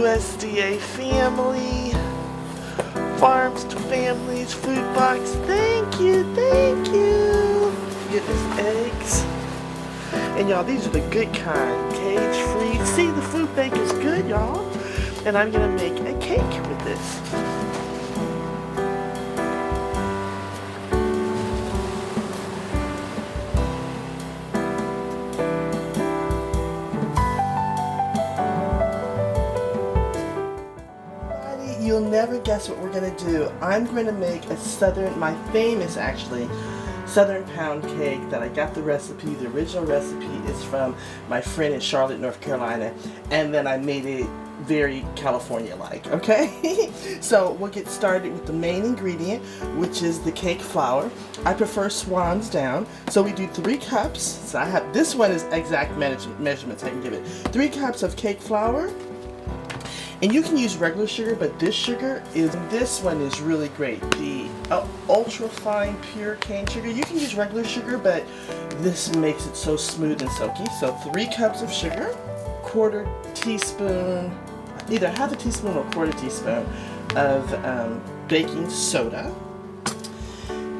USDA family, farms to families, food box. Thank you, thank you. Goodness, eggs. And y'all, these are the good kind, cage-free. See, the food bank is good, y'all. And I'm gonna make a cake with this. You'll never guess what we're gonna do. I'm going to make a my famous actually, Southern pound cake that I got the recipe. The original recipe is from my friend in Charlotte, North Carolina, and then I made it very California-like, okay? So we'll get started with the main ingredient, which is the cake flour. I prefer swans down, so we do 3 cups. So I have, this one is exact measurements I can give it. 3 cups of cake flour. And you can use regular sugar, but this one is really great. The ultra fine pure cane sugar. You can use regular sugar, but this makes it so smooth and silky. So 3 cups of sugar, 1/4 teaspoon, either 1/2 teaspoon or 1/4 teaspoon of baking soda.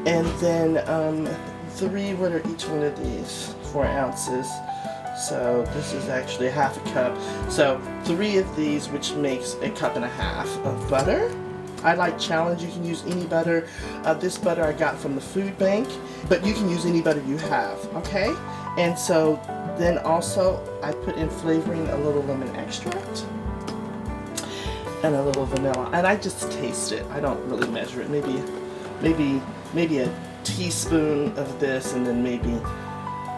And then 3, what are each one of these? 4 ounces. So this is actually 1/2 cup. So 3 of these, which makes 1.5 cups of butter. I like Challenge. You can use any butter. This butter I got from the food bank, but you can use any butter you have, okay? And so then also I put in flavoring, a little lemon extract and a little vanilla. And I just taste it. I don't really measure it. Maybe a teaspoon of this, and then maybe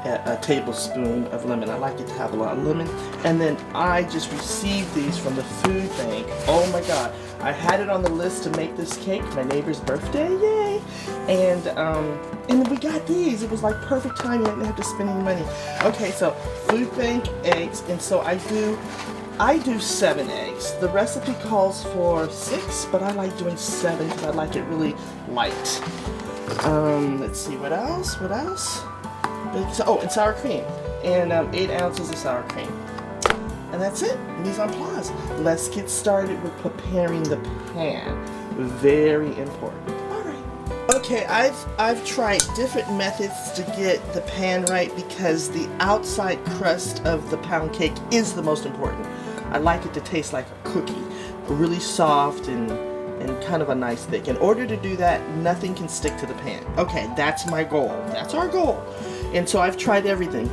a tablespoon of lemon. I like it to have a lot of lemon. And then I just received these from the food bank. Oh my god, I had it on the list to make this cake, my neighbor's birthday, yay! And we got these. It was like perfect timing. I didn't have to spend any money. Okay, so food bank eggs, and so I do 7 eggs. The recipe calls for 6, but I like doing 7 because I like it really light. Let's see, what else? Oh, and sour cream, and 8 ounces of sour cream, and that's it. Mise en place. Let's get started with preparing the pan. Very important. All right. Okay, I've tried different methods to get the pan right because the outside crust of the pound cake is the most important. I like it to taste like a cookie, really soft and kind of a nice thick. In order to do that, nothing can stick to the pan. Okay, that's my goal. That's our goal. And so I've tried everything.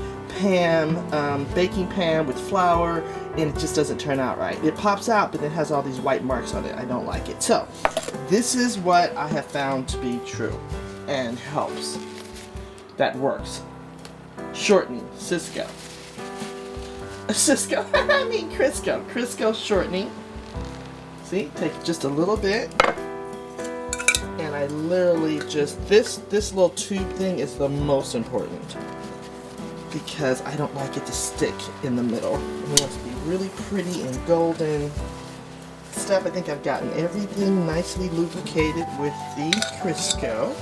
Baking pan with flour, and it just doesn't turn out right. It pops out, but it has all these white marks on it. I don't like it. So this is what I have found to be true and helps. That works. Shortening, Crisco. Crisco shortening. See, take just a little bit, and I literally just, this little tube thing is the most important because I don't like it to stick in the middle. It wants to be really pretty and golden stuff. I think I've gotten everything nicely lubricated with the Crisco.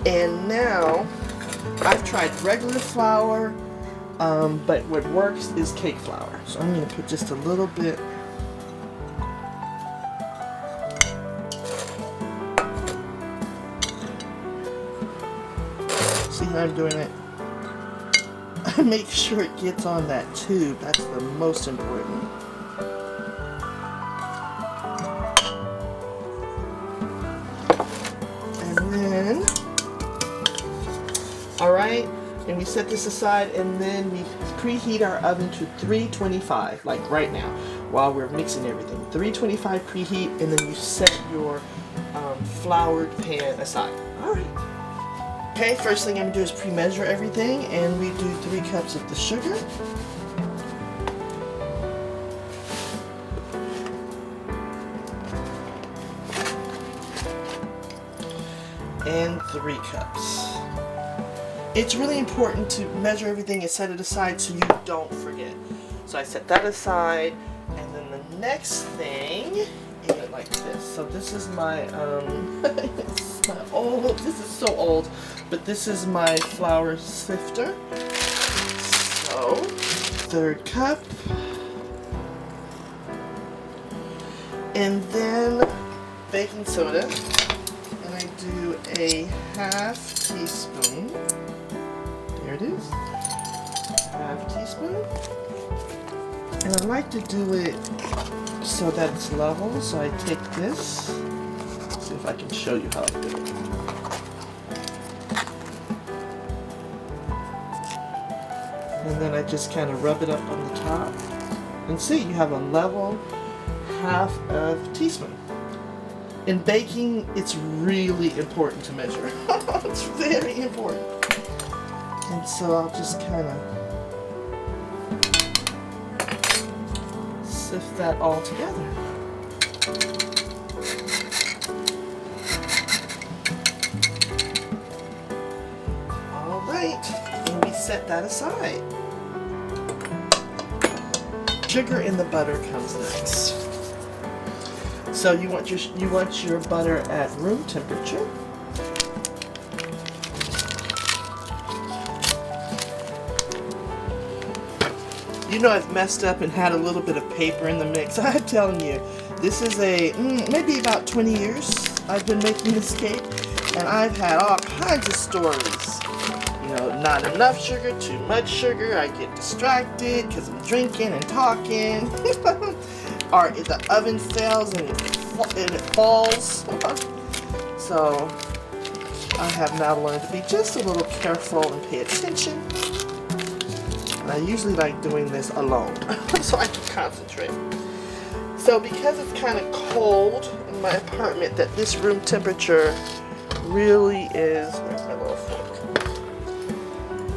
And now, I've tried regular flour, but what works is cake flour. So I'm going to put just a little bit. See how I'm doing it? I make sure it gets on that tube. That's the most important. And then, all right. And we set this aside, and then we preheat our oven to 325, like right now, while we're mixing everything. 325 preheat, and then you set your floured pan aside. All right. Okay, first thing I'm gonna do is pre-measure everything, and we do 3 cups of the sugar. And 3 cups. It's really important to measure everything and set it aside so you don't forget. So I set that aside, and then the next thing is like this. So this is my, this is so old, but this is my flour sifter. So, 1/3 cup. And then baking soda, and I do a half teaspoon. There it is, half teaspoon. And I like to do it so that it's level. So I take this. Let's see if I can show you how I do it. And then I just kind of rub it up on the top. And see, you have a level half of teaspoon. In baking, it's really important to measure. It's very important. And so I'll just kind of sift that all together. All right, and we set that aside. Sugar in the butter comes next. So you want your butter at room temperature. You know I've messed up and had a little bit of paper in the mix. I'm telling you, this is maybe about 20 years I've been making this cake, and I've had all kinds of stories. You know, not enough sugar, too much sugar, I get distracted because I'm drinking and talking. Or the oven fails and it falls. So I have now learned to be just a little careful and pay attention. And I usually like doing this alone so I can concentrate. So because it's kind of cold in my apartment, that this room temperature really is, where's my little fork?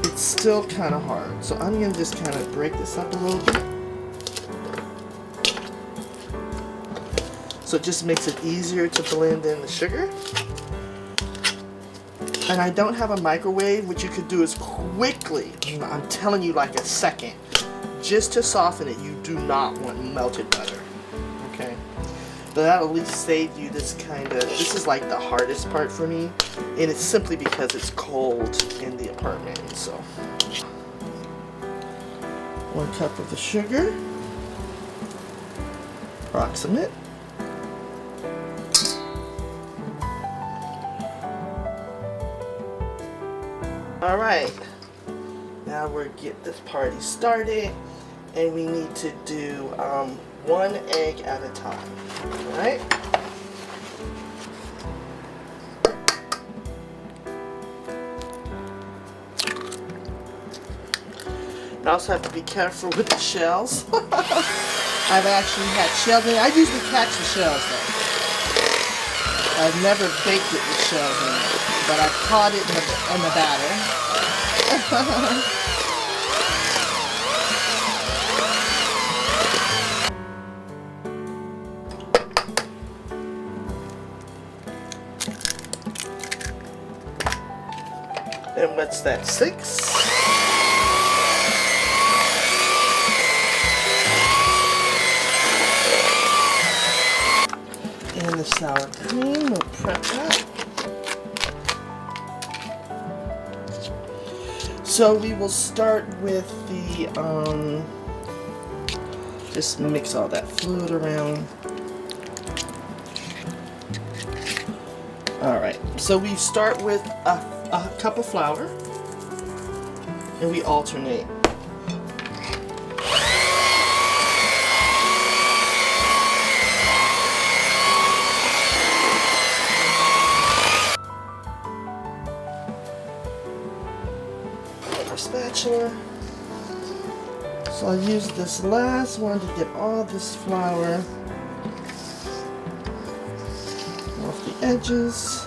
It's still kind of hard. So I'm going to just kind of break this up a little bit. So it just makes it easier to blend in the sugar. And I don't have a microwave, which you could do as quickly, I'm telling you, like a second, just to soften it. You do not want melted butter, okay? But that'll at least save you this is like the hardest part for me, and it's simply because it's cold in the apartment. So 1 cup of the sugar, approximate. All right, now we're get this party started, and we need to do 1 egg at a time. All right. You also have to be careful with the shells. I've actually had shells in it. I usually catch the shells though. I've never baked it with shells in it, but I've caught it in the batter. And what's that, 6? And the sour cream, we'll prep that. So we will start with the, just mix all that fluid around. Alright, so we start with a cup of flour, and we alternate. Spatula. So I'll use this last one to get all this flour off the edges.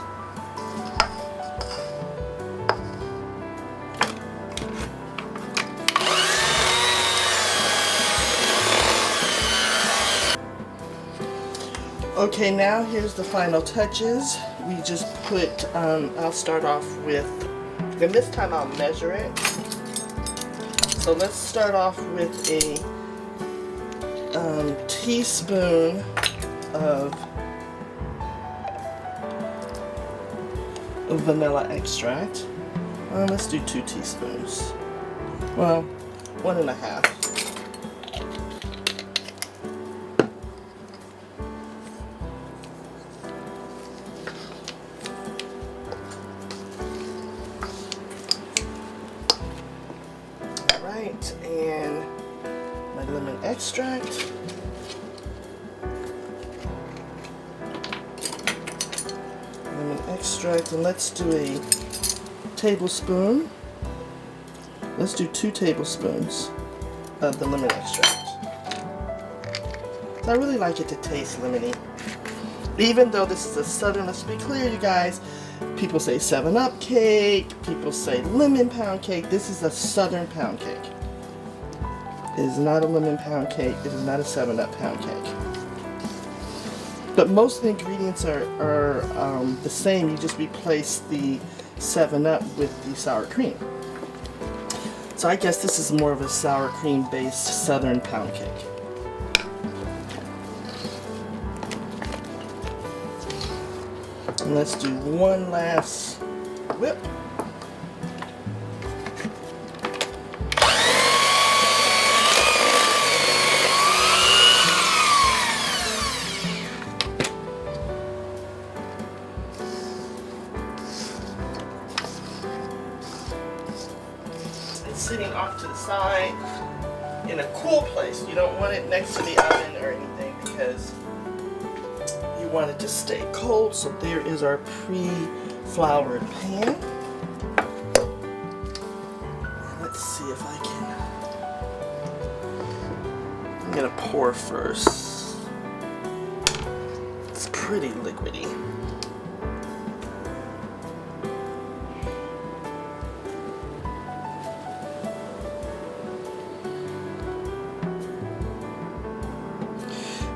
Okay, now here's the final touches. We just put, I'll start off with, and this time I'll measure it. So let's start off with a teaspoon of vanilla extract. Let's do 2 teaspoons. Well, 1.5. extract. Lemon extract, and let's do a tablespoon. Let's do 2 tablespoons of the lemon extract. So I really like it to taste lemony. Even though this is a southern, let's be clear, you guys, people say 7-Up cake, people say lemon pound cake. This is a southern pound cake. It is not a lemon pound cake. It is not a 7-Up pound cake. But most of the ingredients are the same. You just replace the 7-Up with the sour cream. So I guess this is more of a sour cream based southern pound cake. And let's do one last whip. It's sitting off to the side in a cool place. You don't want it next to the oven or anything because you want it to stay cold. So there is our pre-floured pan. Let's see if I can. I'm gonna pour first. It's pretty liquidy.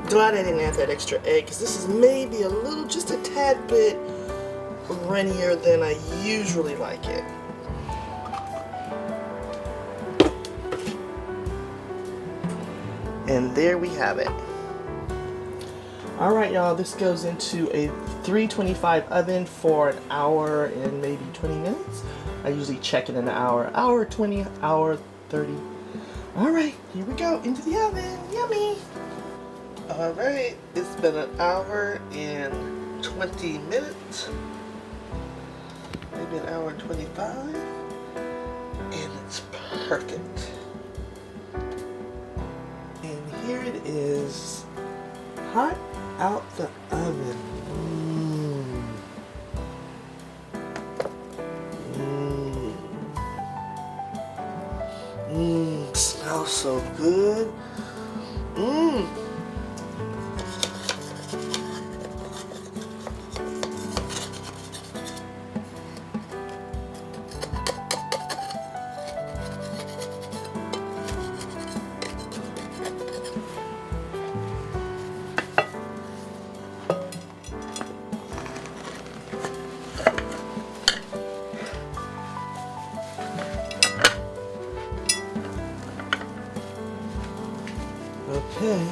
Glad I didn't add that extra egg because this is maybe a little, just a tad bit runnier than I usually like it. And there we have it. Alright y'all, this goes into a 325 oven for an hour and maybe 20 minutes. I usually check it in an hour, hour 20, hour 30. Alright, here we go, into the oven. Yummy! Alright, it's been an hour and 20 minutes, maybe an hour and 25, and it's perfect. And here it is, hot out the oven. Smells so good. Okay,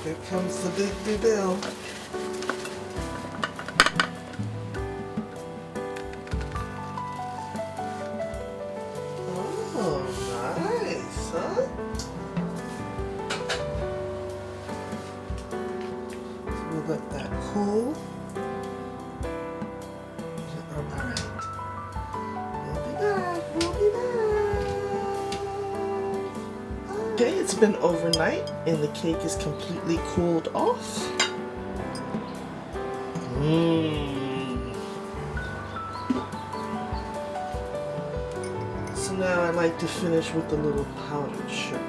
here comes the big reveal. Oh, nice, huh? So we'll let that cool. Alright. We'll be back, we'll be back. Okay, it's been overnight and the cake is completely cooled off. So now I like to finish with a little powdered sugar.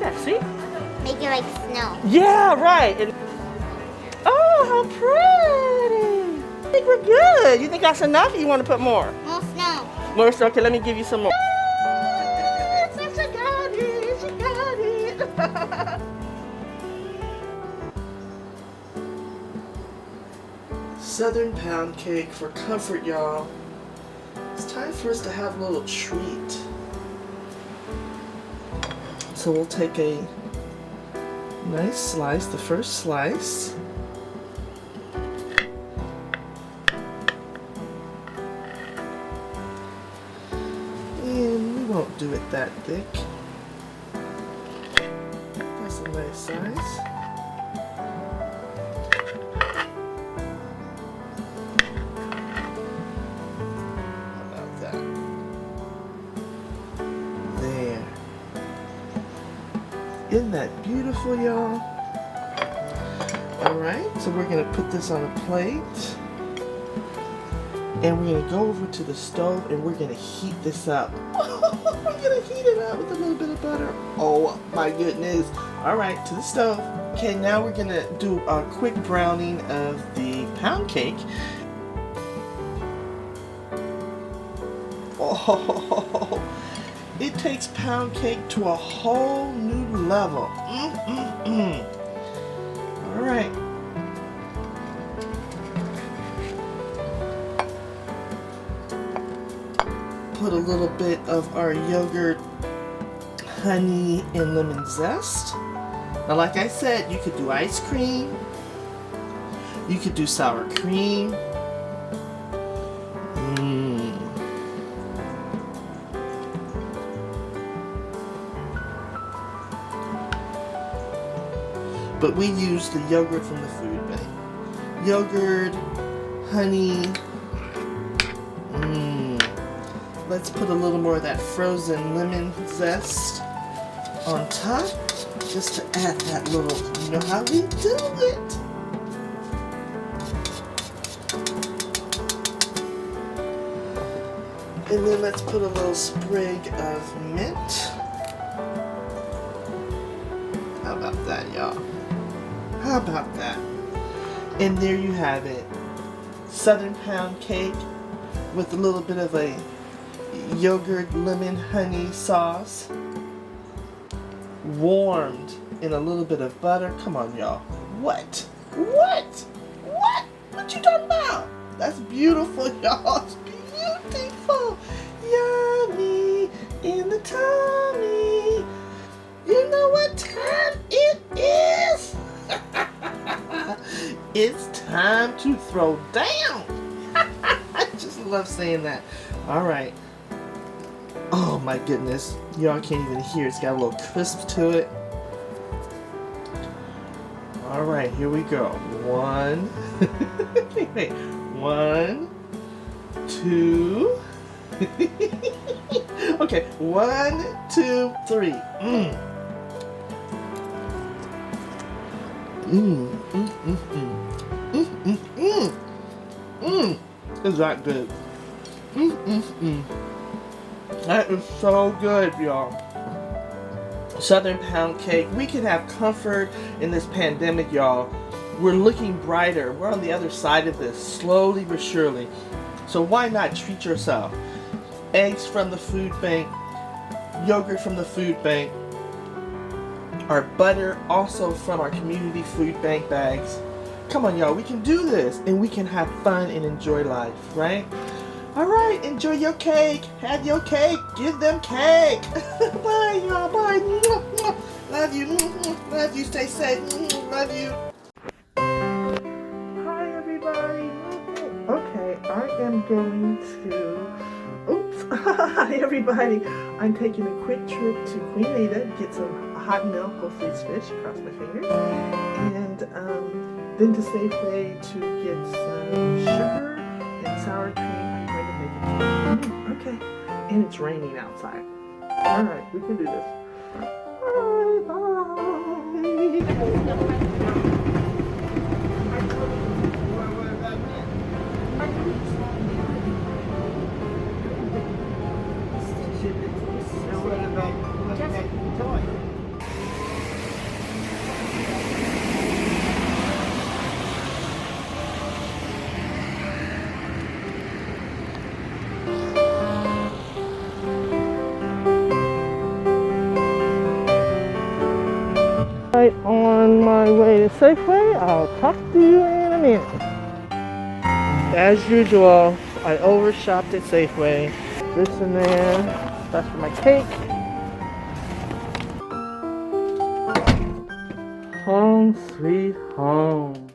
Yeah, see? Make it like snow. Yeah, right. And oh, how pretty! I think we're good. You think that's enough or you want to put more? More snow. More snow? Okay, let me give you some more. Yes, I got it, she got it. Southern pound cake for comfort, y'all. It's time for us to have a little treat. So we'll take a nice slice, the first slice. And we won't do it that thick. That's a nice size. Isn't that beautiful, y'all? Alright, so we're going to put this on a plate. And we're going to go over to the stove and we're going to heat this up. We're going to heat it up with a little bit of butter. Oh my goodness. Alright, to the stove. Okay, now we're going to do a quick browning of the pound cake. Oh, it takes pound cake to a whole new level. Alright. Put a little bit of our yogurt, honey, and lemon zest. Now, like I said, you could do ice cream. You could do sour cream. But we use the yogurt from the food bank. Yogurt, honey. Let's put a little more of that frozen lemon zest on top, just to add that little, you know how we do it. And then let's put a little sprig of mint. How about that, y'all? How about that? And there you have it. Southern pound cake with a little bit of a yogurt lemon honey sauce. Warmed in a little bit of butter. Come on, y'all. What? What? What? What you talking about? That's beautiful, y'all. It's beautiful. Yummy in the tummy. You know what time it is? It's time to throw down. I just love saying that. All right. Oh my goodness. Y'all can't even hear. It's got a little crisp to it. All right, here we go. One. Wait. 1, 2. Okay. 1, 2, 3. Is that good? That is so good, y'all. Southern pound cake. We can have comfort in this pandemic, y'all. We're looking brighter. We're on the other side of this, slowly but surely. So why not treat yourself? Eggs from the food bank, yogurt from the food bank, our butter also from our community food bank bags. Come on, y'all, we can do this and we can have fun and enjoy life, right? All right, enjoy your cake. Have your cake. Give them cake. Bye, y'all. Bye. Love you. Love you. Stay safe. Love you. Hi, everybody. Okay, I am going to... Oops. Hi, everybody. I'm taking a quick trip to Queen Ada, get some hot milk, hopefully it's fish, cross my fingers, and then to Safeway to get some sugar and sour cream. I'm going to make it. Okay, and it's raining outside. All right, we can do this. Bye, Right on my way to Safeway. I'll talk to you in a minute. As usual, I overshopped at Safeway. This and there. That's for my cake. Home sweet home.